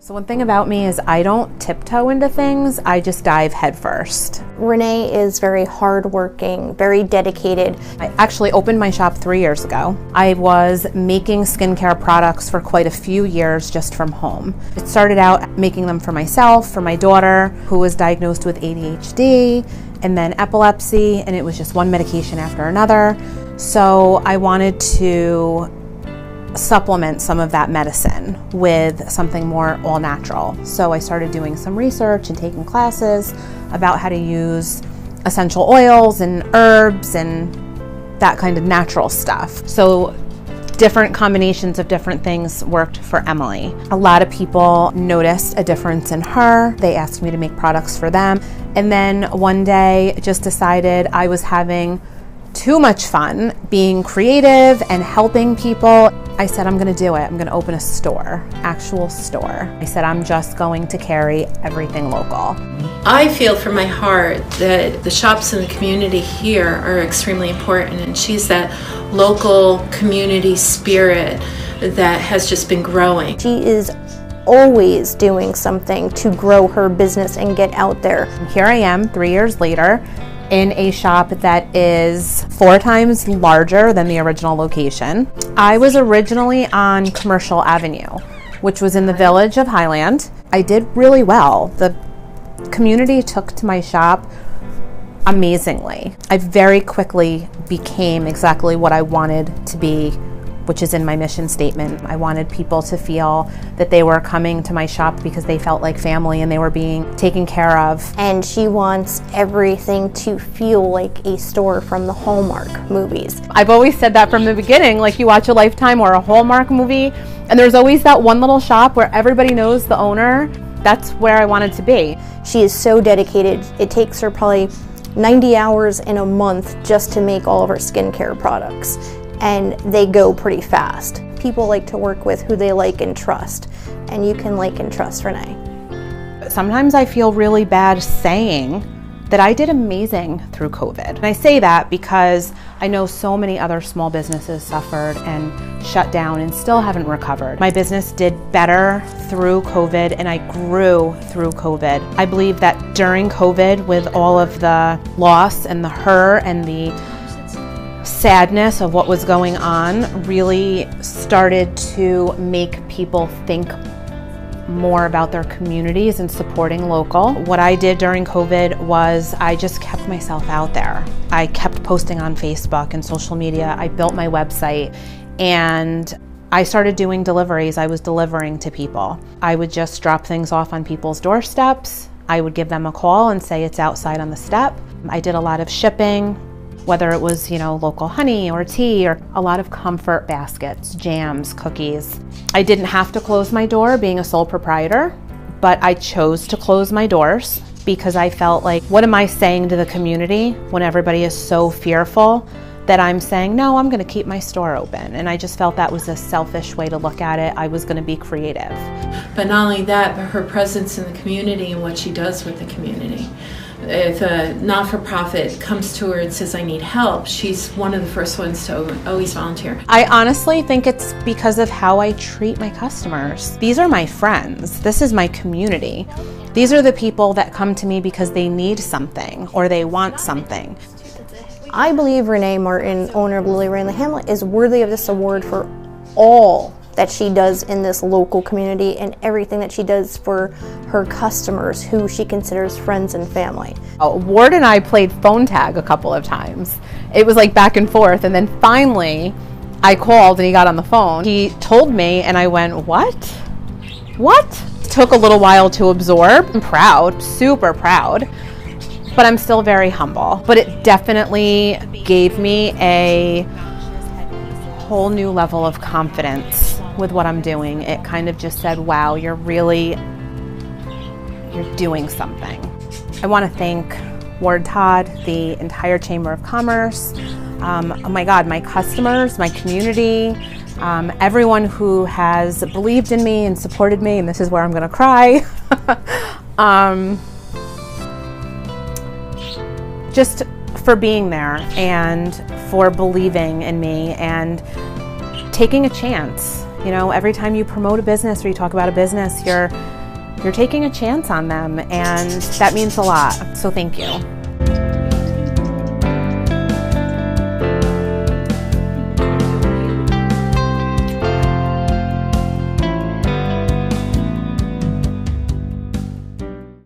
So one thing about me is I don't tiptoe into things, I just dive headfirst. Renee is very hardworking, very dedicated. I actually opened my shop 3 years ago. I was making skincare products for quite a few years just from home. It started out making them for myself, for my daughter, who was diagnosed with ADHD, and then epilepsy, and it was just one medication after another. So I wanted to supplement some of that medicine with something more all natural. So I started doing some research and taking classes about how to use essential oils and herbs and that kind of natural stuff. So different combinations of different things worked for Emily. A lot of people noticed a difference in her. They asked me to make products for them. And then one day just decided I was having too much fun being creative and helping people. I said, I'm gonna do it. I'm gonna open a store, actual store. I said, I'm just going to carry everything local. I feel from my heart that the shops in the community here are extremely important, and she's that local community spirit that has just been growing. She is always doing something to grow her business and get out there. Here I am 3 years later in a shop that is 4 times larger than the original location. I was originally on Commercial Avenue, which was in the village of Highland. I did really well. The community took to my shop amazingly. I very quickly became exactly what I wanted to be, which is in my mission statement. I wanted people to feel that they were coming to my shop because they felt like family and they were being taken care of. And she wants everything to feel like a store from the Hallmark movies. I've always said that from the beginning, like you watch a Lifetime or a Hallmark movie, and there's always that one little shop where everybody knows the owner. That's where I wanted to be. She is so dedicated. It takes her probably 90 hours in a month just to make all of her skincare products. And they go pretty fast. People like to work with who they like and trust, and you can like and trust Renee. Sometimes I feel really bad saying that I did amazing through COVID. And I say that because I know so many other small businesses suffered and shut down and still haven't recovered. My business did better through COVID, and I grew through COVID. I believe that during COVID, with all of the loss and the hurt and the sadness of what was going on, really started to make people think more about their communities and supporting local. What I did during COVID was I just kept myself out there. I kept posting on Facebook and social media. I built my website and I started doing deliveries. I was delivering to people. I would just drop things off on people's doorsteps. I would give them a call and say it's outside on the step. I did a lot of shipping, whether it was, local honey or tea, or a lot of comfort baskets, jams, cookies. I didn't have to close my door being a sole proprietor, but I chose to close my doors because I felt like, what am I saying to the community when everybody is so fearful that I'm saying, no, I'm gonna keep my store open. And I just felt that was a selfish way to look at it. I was gonna be creative. But not only that, but her presence in the community and what she does with the community. If a not-for-profit comes to her and says, I need help, she's one of the first ones to always volunteer. I honestly think it's because of how I treat my customers. These are my friends. This is my community. These are the people that come to me because they need something or they want something. I believe Renee Martin, owner of Lilly Rae in the Hamlet, is worthy of this award for all that she does in this local community and everything that she does for her customers who she considers friends and family. Ward and I played phone tag a couple of times. It was like back and forth, and then finally I called and he got on the phone. He told me and I went, what? What? It took a little while to absorb. I'm proud, super proud, but I'm still very humble. But it definitely gave me a whole new level of confidence with what I'm doing. It kind of just said, wow, you're doing something. I want to thank Ward Todd, the entire Chamber of Commerce, oh my God, my customers, my community, everyone who has believed in me and supported me, and this is where I'm gonna cry. Just for being there and for believing in me and taking a chance. Every time you promote a business or you talk about a business, you're you're taking a chance on them, and that means a lot. So thank you.